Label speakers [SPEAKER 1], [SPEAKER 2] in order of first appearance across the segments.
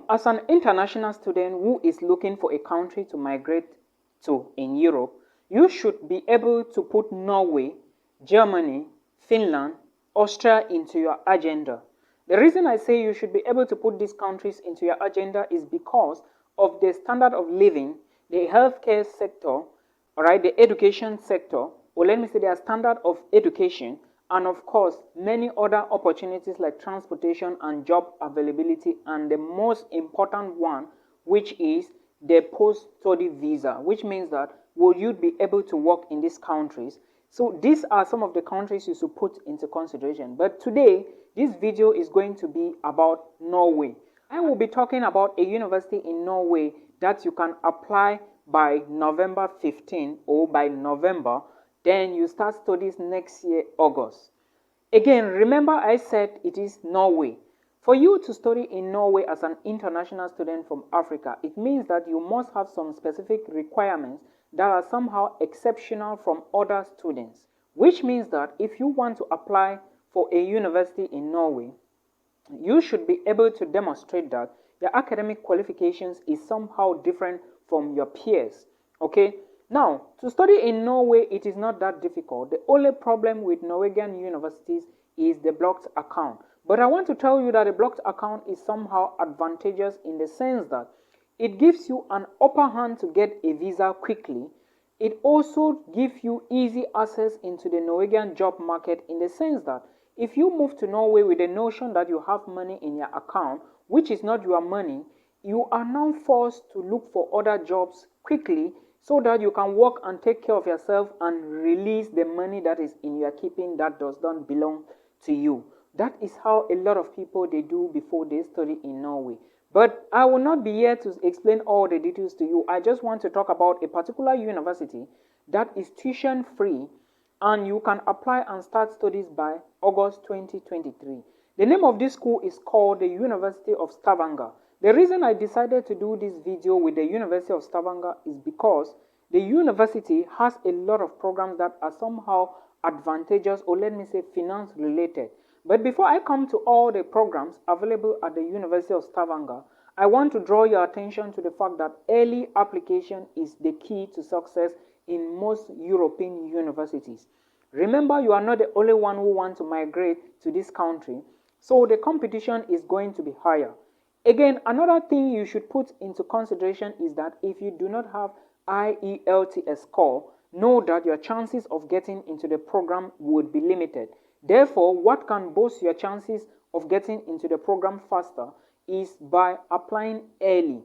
[SPEAKER 1] as an international student who is looking for a country to migrate to in Europe, you should be able to put Norway, Germany, Finland, Austria into your agenda. The reason I say you should be able to put these countries into your agenda is because of the standard of living, the healthcare sector, all right, the education sector, or let me say their standard of education, and of course, many other opportunities like transportation and job availability, and the most important one, which is the post-study visa, which means that will you be able to work in these countries? So these are some of the countries you should put into consideration. But today, this video is going to be about Norway. I will be talking about a university in Norway that you can apply by November 15 or by November. Then you start studies next year, August. Again, remember I said it is Norway. For you to study in Norway as an international student from Africa, it means that you must have some specific requirements that are somehow exceptional from other students. Which means that if you want to apply for a university in Norway, you should be able to demonstrate that your academic qualifications is somehow different from your peers. Okay? Now, to study in Norway, it is not that difficult. The only problem with Norwegian universities is the blocked account. But I want to tell you that a blocked account is somehow advantageous in the sense that it gives you an upper hand to get a visa quickly. It also gives you easy access into the Norwegian job market in the sense that if you move to Norway with the notion that you have money in your account, which is not your money, you are now forced to look for other jobs quickly so that you can work and take care of yourself and release the money that is in your keeping that does not belong to you. That is how a lot of people they do before they study in Norway. But I will not be here to explain all the details to you. I just want to talk about a particular university that is tuition free and you can apply and start studies by August 2023. The name of this school is called the University of Stavanger. The reason I decided to do this video with the University of Stavanger is because the university has a lot of programs that are somehow advantageous, or let me say finance related. But before I come to all the programs available at the University of Stavanger, I want to draw your attention to the fact that early application is the key to success in most European universities. Remember, you are not the only one who wants to migrate to this country, so the competition is going to be higher. Again, another thing you should put into consideration is that if you do not have IELTS score, know that your chances of getting into the program would be limited. Therefore, what can boost your chances of getting into the program faster is by applying early.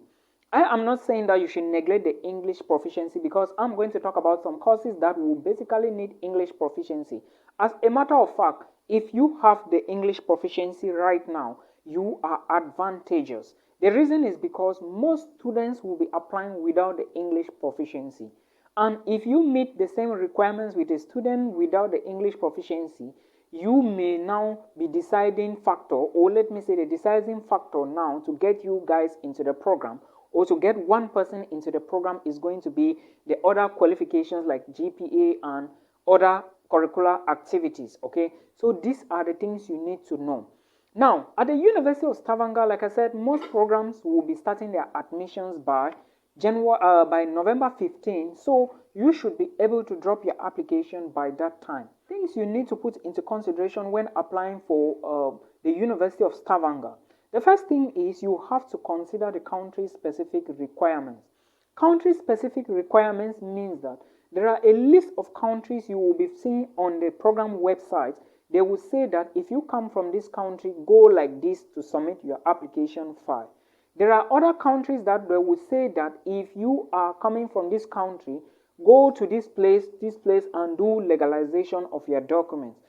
[SPEAKER 1] I am not saying that you should neglect the English proficiency because I'm going to talk about some courses that will basically need English proficiency. As a matter of fact, if you have the English proficiency right now, you are advantageous. The reason is because most students will be applying without the English proficiency. And if you meet the same requirements with a student without the English proficiency, you may now be deciding factor, or let me say the deciding factor now to get you guys into the program, or to get one person into the program is going to be the other qualifications like GPA and other curricular activities. Okay, so these are the things you need to know. Now, at the University of Stavanger, like I said, most programs will be starting their admissions by November 15, so you should be able to drop your application by that time. Things you need to put into consideration when applying for the University of Stavanger. The first thing is you have to consider the country-specific requirements. Country-specific requirements means that there are a list of countries you will be seeing on the program website. They will say that if you come from this country, go like this to submit your application file. There are other countries that they will say that if you are coming from this country, go to this place, and do legalization of your documents.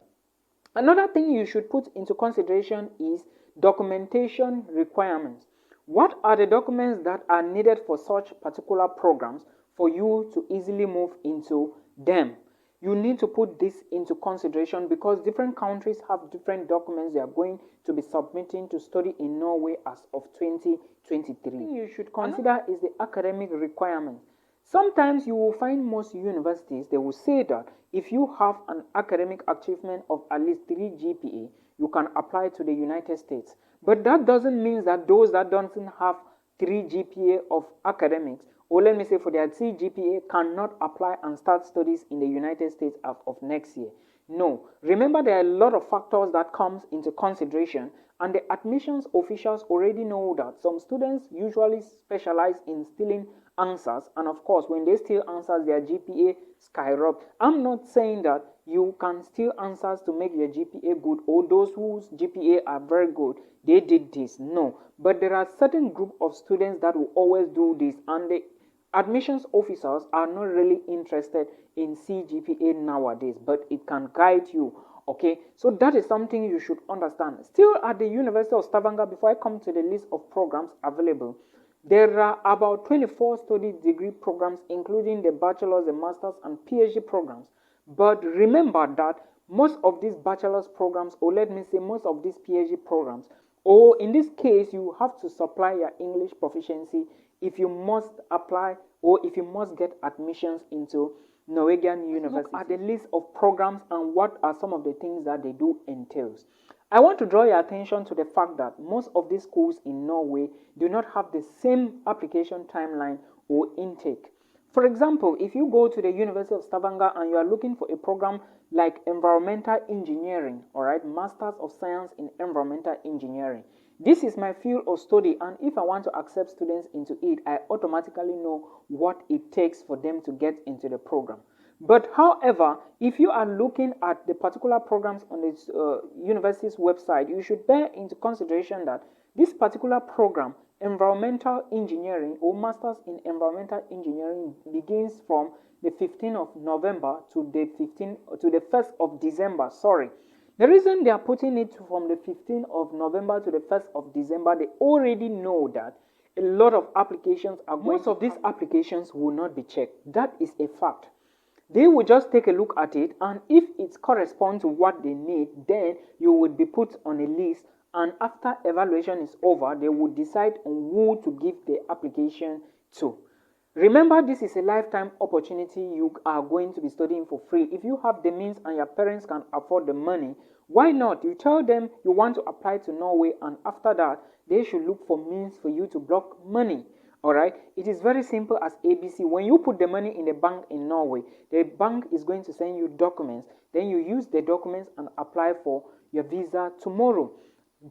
[SPEAKER 1] Another thing you should put into consideration is documentation requirements. What are the documents that are needed for such particular programs for you to easily move into them? You need to put this into consideration because different countries have different documents they are going to be submitting to study in Norway as of 2023. The thing you should consider is the academic requirements. Sometimes you will find most universities, they will say that if you have an academic achievement of at least 3 GPA, you can apply to the United States. But that doesn't mean that those that don't have 3 GPA of academics, or let me say for their 3 GPA, cannot apply and start studies in the United States of next year. No. Remember, there are a lot of factors that comes into consideration, and the admissions officials already know that some students usually specialize in stealing answers, and of course when they steal answers their GPA skyrocket. I'm not saying that you can steal answers to make your GPA good, or those whose GPA are very good, they did this. No, but there are certain group of students that will always do this, and the admissions officers are not really interested in CGPA nowadays, but it can guide you. Okay, so that is something you should understand. Still at the University of Stavanger, before I come to the list of programs available, there are about 24 study degree programs, including the bachelor's, the master's, and PhD programs. But remember that most of these bachelor's programs, or let me say most of these PhD programs, or in this case, you have to supply your English proficiency if you must apply or if you must get admissions into Norwegian universities. Look at the list of programs and what are some of the things that they do entails. I want to draw your attention to the fact that most of these schools in Norway do not have the same application timeline or intake. For example, if you go to the University of Stavanger and you are looking for a program like environmental engineering, all right, Masters of Science in Environmental Engineering, this is my field of study, and if I want to accept students into it, I automatically know what it takes for them to get into the program. But however, if you are looking at the particular programs on this university's website, you should bear into consideration that this particular program, environmental engineering or Masters in Environmental Engineering, begins from the 15th of November to the 1st of December. Sorry. The reason they are putting it from the 15th of November to the 1st of December, they already know that a lot of applications are going. Most of these applications will not be checked. That is a fact. They will just take a look at it, and if it corresponds to what they need, then you would be put on a list, and after evaluation is over, they will decide on who to give the application to. Remember, this is a lifetime opportunity. You are going to be studying for free. If you have the means and your parents can afford the money, why not? You tell them you want to apply to Norway, and after that, they should look for means for you to block money. All right, it is very simple as ABC. When you put the money in the bank in Norway, the bank is going to send you documents. Then you use the documents and apply for your visa tomorrow.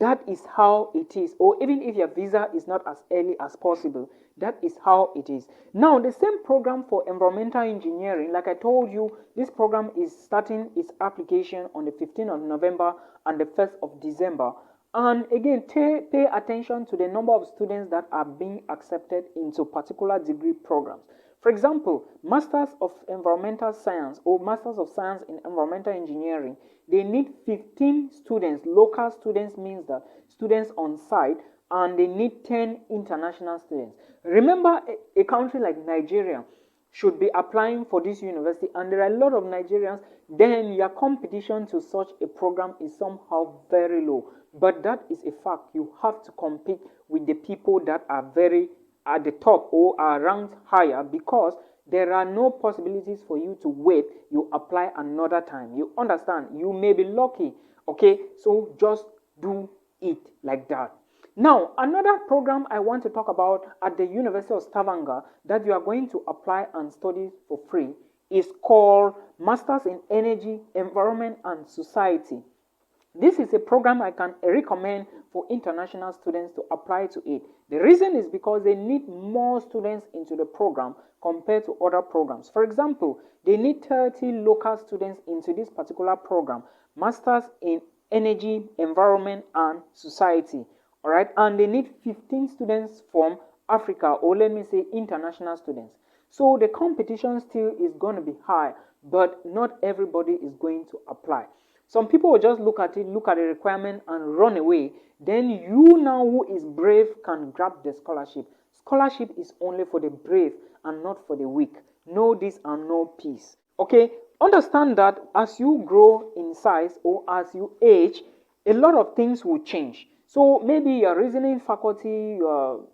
[SPEAKER 1] That is how it is. Or even if your visa is not as early as possible, that is how it is. Now, the same program for environmental engineering, like I told you, this program is starting its application on the 15th of November and the 1st of December. And again, pay attention to the number of students that are being accepted into particular degree programs. For example, Masters of Environmental Science or Masters of Science in Environmental Engineering, they need 15 students. Local students means that students on site, and they need 10 international students. Remember, a country like Nigeria should be applying for this university, and there are a lot of Nigerians, then your competition to such a program is somehow very low. But that is a fact. You have to compete with the people that are very at the top or are ranked higher, because there are no possibilities for you to wait. You apply another time. You understand? You may be lucky. Okay, so just do it like that. Now, another program I want to talk about at the University of Stavanger that you are going to apply and study for free is called Masters in Energy, Environment and Society. This is a program I can recommend for international students to apply to it. The reason is because they need more students into the program compared to other programs. For example, they need 30 local students into this particular program, Masters in Energy, Environment and Society. All right, and they need 15 students from Africa, or let me say international students. So the competition still is going to be high, but not everybody is going to apply. Some people will just look at it, look at the requirement and run away. Then you now who is brave can grab the scholarship. Scholarship is only for the brave and not for the weak. Know this and know peace. Okay, understand that as you grow in size or as you age, a lot of things will change. So maybe your reasoning faculty, your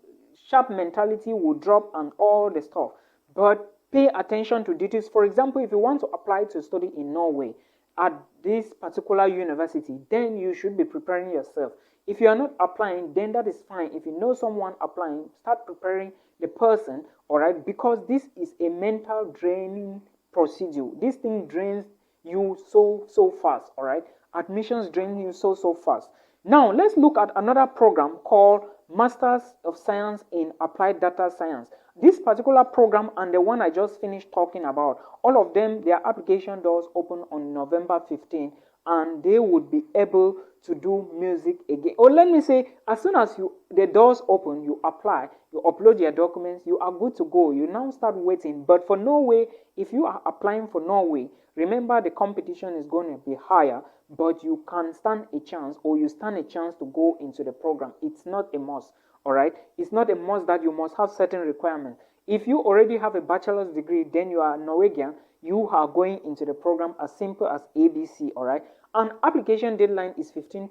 [SPEAKER 1] sharp mentality will drop and all the stuff. But pay attention to details. For example, if you want to apply to study in Norway at this particular university, then you should be preparing yourself. If you are not applying, then that is fine. If you know someone applying, start preparing the person, all right, because this is a mental draining procedure. This thing drains you so fast, all right. Admissions drain you so fast. Now let's look at another program called Masters of Science in Applied Data Science. This particular program and the one I just finished talking about, all of them, their application doors open on November 15, and they would be able to do music again. Or let me say, as soon as the doors open, you apply, you upload your documents, you are good to go. You now start waiting. But for Norway, if you are applying for Norway, remember the competition is going to be higher, but you can stand a chance, or you stand a chance to go into the program. It's not a must, all right? It's not a must that you must have certain requirements. If you already have a bachelor's degree, then you are Norwegian, you are going into the program as simple as ABC, all right? And application deadline is 15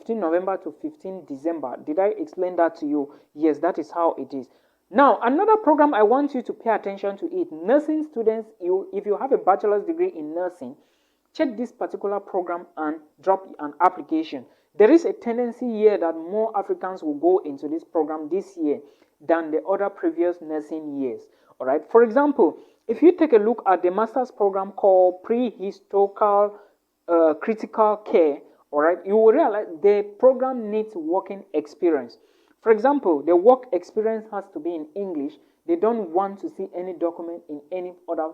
[SPEAKER 1] November to 15 December. Did I explain that to you? Yes, that is how it is. Now, another program I want you to pay attention to it. Nursing students, if you have a bachelor's degree in nursing, check this particular program and drop an application. There is a tendency here that more Africans will go into this program this year than the other previous nursing years. All right. For example, if you take a look at the master's program called Prehistorical Critical Care, all right, you will realize the program needs working experience. For example, the work experience has to be in English. They don't want to see any document in any other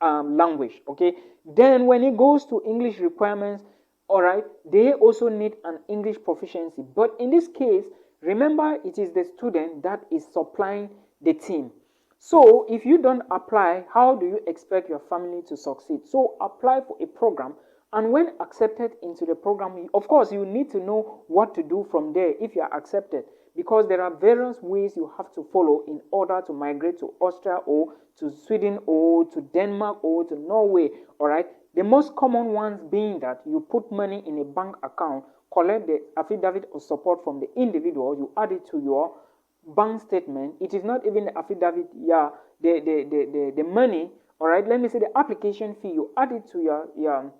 [SPEAKER 1] language, okay? Then when it goes to English requirements, all right, they also need an English proficiency. But in this case, remember, it is the student that is supplying the team. So if you don't apply, how do you expect your family to succeed? So apply for a program, and when accepted into the program, of course, you need to know what to do from there if you are accepted, because there are various ways you have to follow in order to migrate to Austria or to Sweden or to Denmark or to Norway, all right? The most common ones being that you put money in a bank account, collect the affidavit of support from the individual, you add it to your bank statement. It is not even the affidavit, yeah, the money, all right? Let me say the application fee, you add it to your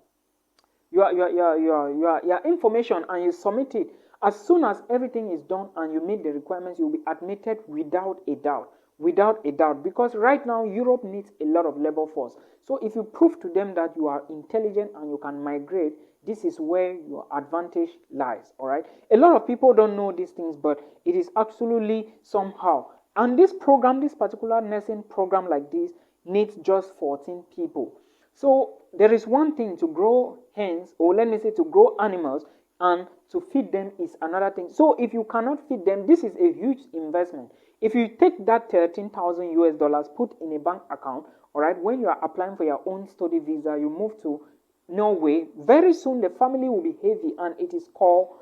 [SPEAKER 1] information and you submit it. As soon as everything is done and you meet the requirements, you'll be admitted without a doubt. Without a doubt. Because right now, Europe needs a lot of labor force. So if you prove to them that you are intelligent and you can migrate, this is where your advantage lies, all right? A lot of people don't know these things, but it is absolutely somehow. And this program, this particular nursing program like this, needs just 14 people. So there is one thing to grow hens, or let me say to grow animals, and to feed them is another thing. So if you cannot feed them, this is a huge investment. If you take that 13,000 US dollars, put in a bank account, all right, when you are applying for your own study visa, you move to Norway, very soon the family will be heavy, and it is called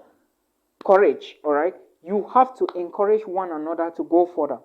[SPEAKER 1] courage, all right? You have to encourage one another to go further.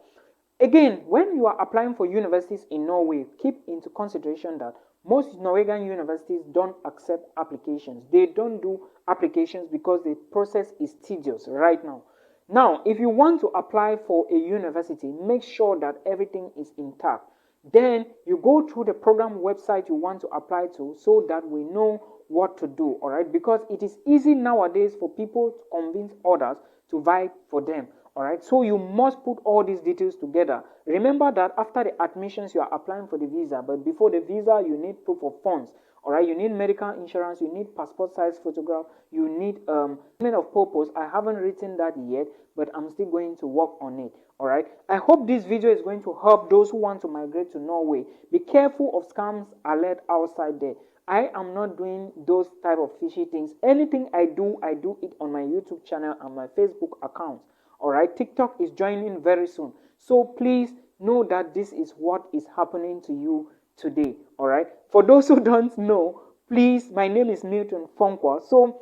[SPEAKER 1] Again, when you are applying for universities in Norway, keep into consideration that most Norwegian universities don't accept applications. They don't do applications because the process is tedious right now. Now, if you want to apply for a university, make sure that everything is intact. Then you go through the program website you want to apply to so that we know what to do, all right? Because it is easy nowadays for people to convince others to vie for them. All right, so you must put all these details together. Remember that after the admissions, you are applying for the visa, but before the visa, you need proof of funds. All right, you need medical insurance, you need passport size photograph, you need statement of purpose. I haven't written that yet, but I'm still going to work on it. All right, I hope this video is going to help those who want to migrate to Norway. Be careful of scams alert outside there. I am not doing those type of fishy things. Anything I do it on my YouTube channel and my Facebook account. All right, TikTok is joining very soon. So please know that this is what is happening to you today. All right, for those who don't know, please, my name is Milton Fonkwa. So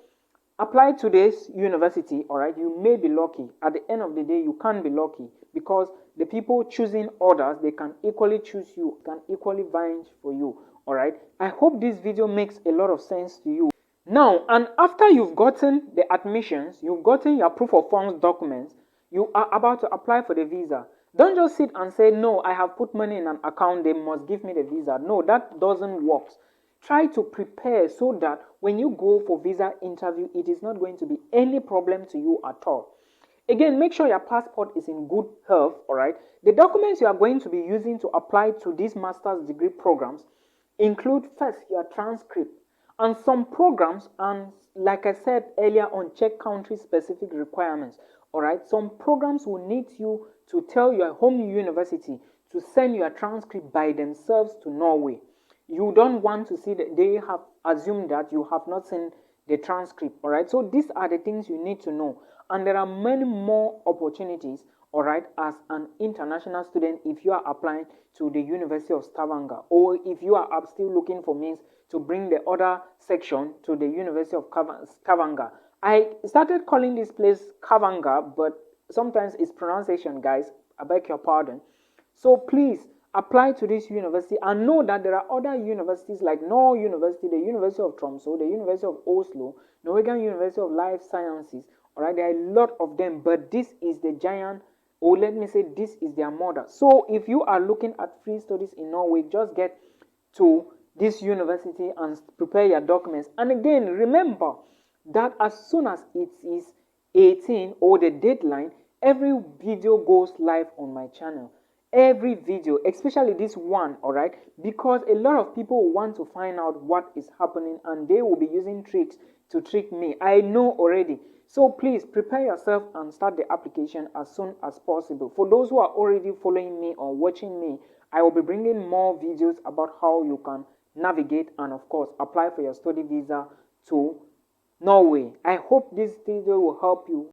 [SPEAKER 1] apply to this university. All right, you may be lucky. At the end of the day, you can't be lucky because the people choosing others, they can equally choose you, can equally vying for you. All right, I hope this video makes a lot of sense to you. Now, and after you've gotten the admissions, you've gotten your proof of funds documents, you are about to apply for the visa. Don't just sit and say, no, I have put money in an account, they must give me the visa. No, that doesn't work. Try to prepare so that when you go for visa interview, it is not going to be any problem to you at all. Again, make sure your passport is in good health, all right? The documents you are going to be using to apply to these master's degree programs include first your transcript and some programs, and like I said earlier on, check country specific requirements, all right? Some programs will need you to tell your home university to send your transcript by themselves to Norway. You don't want to see that they have assumed that you have not seen the transcript, all right? So these are the things you need to know, and there are many more opportunities, all right, as an international student if you are applying to the University of Stavanger, or if you are still looking for means to bring the other section to the University of Stavanger. I started calling this place Stavanger, but sometimes it's pronunciation, guys. I beg your pardon. So please apply to this university and know that there are other universities like Norway University, the University of Tromsø, the University of Oslo, Norwegian University of Life Sciences. All right, there are a lot of them, but this is the giant, or let me say this is their mother. So if you are looking at free studies in Norway, just get to this university and prepare your documents. And again, remember that as soon as it is 18 or the deadline, every video goes live on my channel. Every video, especially this one, all right, because a lot of people want to find out what is happening and they will be using tricks to trick me. I know already. So please prepare yourself and start the application as soon as possible. For those who are already following me or watching me, I will be bringing more videos about how you can navigate and of course apply for your study visa to Norway. I hope this video will help you.